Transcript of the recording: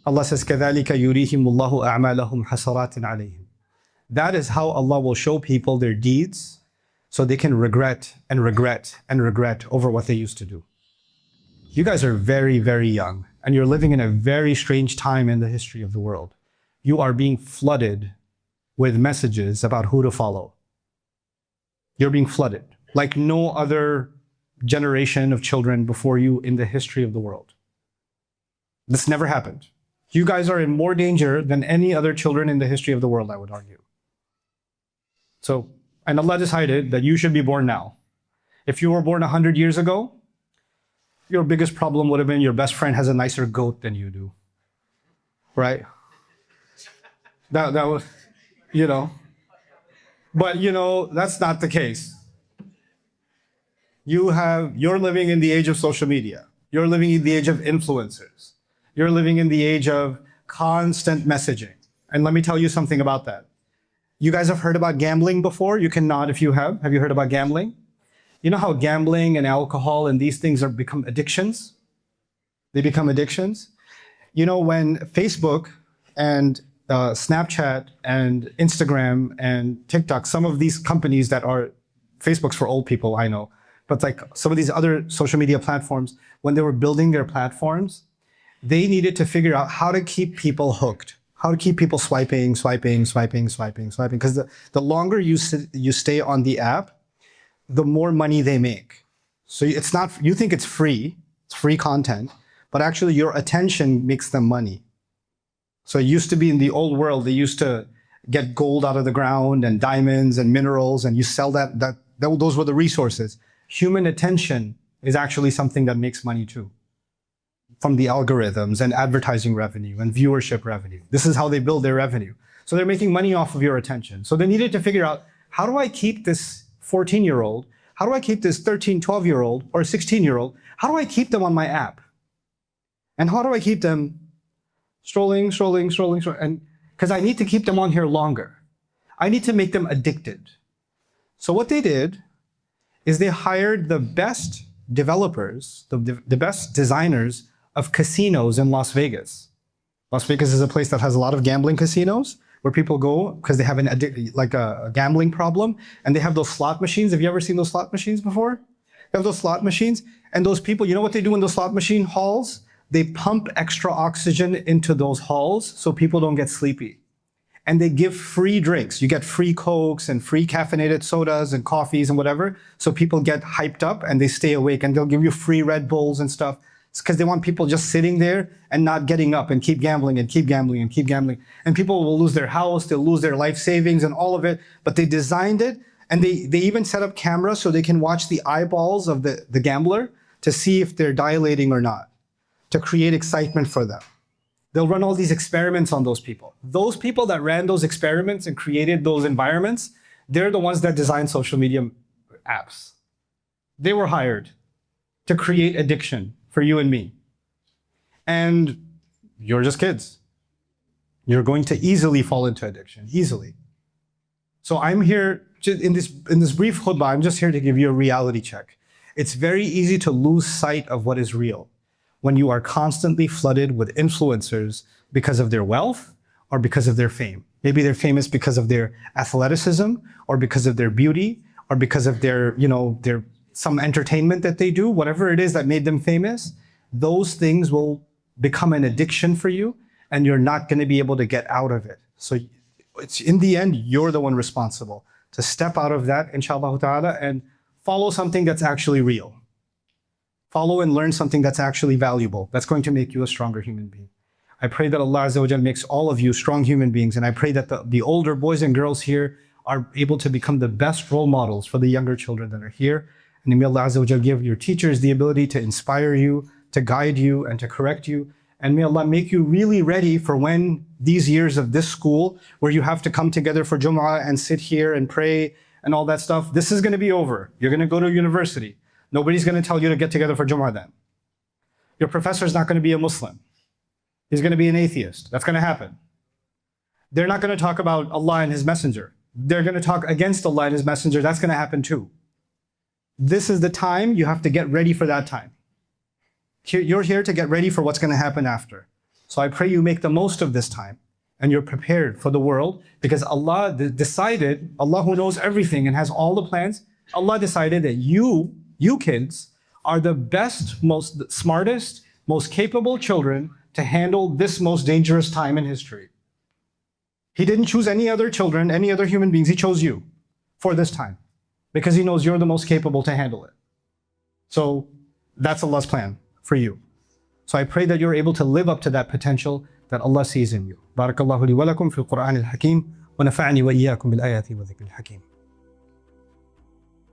Allah says, كَذَلِكَ يُرِيهِمُ اللَّهُ أَعْمَالَهُمْ حَسَرَاتٍ عَلَيْهِمْ. That is how Allah will show people their deeds so they can regret and regret and regret over what they used to do. You guys are very, very young, and you're living in a very strange time in the history of the world. You are being flooded with messages about who to follow. You're being flooded like no other generation of children before you in the history of the world. This never happened. You guys are in more danger than any other children in the history of the world, I would argue. So, and Allah decided that you should be born now. If you were born 100 years ago, your biggest problem would have been your best friend has a nicer goat than you do. Right? That was, you know. But, you know, that's not the case. You're living in the age of social media. You're living in the age of influencers. You're living in the age of constant messaging. And let me tell you something about that. You guys have heard about gambling before? You can nod if you have. Have you heard about gambling? You know how gambling and alcohol and these things become addictions? They become addictions. You know, when Facebook and Snapchat and Instagram and TikTok, some of these companies that are, Facebook's for old people, I know, but like some of these other social media platforms, when they were building their platforms, they needed to figure out how to keep people hooked, how to keep people swiping. Because the longer you stay on the app, the more money they make. So it's not, you think it's free content, but actually your attention makes them money. So it used to be in the old world, they used to get gold out of the ground and diamonds and minerals, and you sell those were the resources. Human attention is actually something that makes money too, from the algorithms and advertising revenue and viewership revenue. This is how they build their revenue. So they're making money off of your attention. So they needed to figure out, how do I keep this 14-year-old, how do I keep this 13, 12-year-old or 16-year-old, how do I keep them on my app? And how do I keep them scrolling, and because I need to keep them on here longer. I need to make them addicted. So what they did is they hired the best developers, the best designers of casinos in Las Vegas. Las Vegas is a place that has a lot of gambling casinos where people go because they have a gambling problem, and they have those slot machines. Have you ever seen those slot machines before? They have those slot machines, and those people, you know what they do in those slot machine halls? They pump extra oxygen into those halls so people don't get sleepy. And they give free drinks. You get free Cokes and free caffeinated sodas and coffees and whatever, so people get hyped up and they stay awake, and they'll give you free Red Bulls and stuff. It's because they want people just sitting there and not getting up and keep gambling and keep gambling and keep gambling. And people will lose their house, they'll lose their life savings and all of it, but they designed it, and they even set up cameras so they can watch the eyeballs of the gambler to see if they're dilating or not, to create excitement for them. They'll run all these experiments on those people. Those people that ran those experiments and created those environments, they're the ones that designed social media apps. They were hired to create addiction for you and me. And you're just kids. You're going to easily fall into addiction, easily. So I'm here, in this brief khutbah, I'm just here to give you a reality check. It's very easy to lose sight of what is real when you are constantly flooded with influencers because of their wealth or because of their fame. Maybe they're famous because of their athleticism or because of their beauty or because of their some entertainment that they do, whatever it is that made them famous. Those things will become an addiction for you, and you're not going to be able to get out of it. So it's, in the end, you're the one responsible to step out of that, inshallah ta'ala, and follow something that's actually real. Follow and learn something that's actually valuable, that's going to make you a stronger human being. I pray that Allah Azza wa Jal makes all of you strong human beings, and I pray that the older boys and girls here are able to become the best role models for the younger children that are here. And may Allah Azza wa Jal give your teachers the ability to inspire you, to guide you, and to correct you. And may Allah make you really ready for when these years of this school, where you have to come together for Jum'ah and sit here and pray and all that stuff, this is going to be over. You're going to go to university. Nobody's going to tell you to get together for Jum'ah then. Your professor's not going to be a Muslim. He's going to be an atheist. That's going to happen. They're not going to talk about Allah and His Messenger. They're going to talk against Allah and His Messenger. That's going to happen too. This is the time you have to get ready for that time. You're here to get ready for what's going to happen after. So I pray you make the most of this time and you're prepared for the world, because Allah decided, Allah who knows everything and has all the plans, Allah decided that you kids are the best, most smartest, most capable children to handle this most dangerous time in history. He didn't choose any other children, any other human beings. He chose you for this time because He knows you're the most capable to handle it. So that's Allah's plan for you. So I pray that you're able to live up to that potential that Allah sees in you. Barakallahu li wa lakum fil Qur'an al-Hakim wa nafa'ani wa iyyakum bil ayati wa dhikril hakim.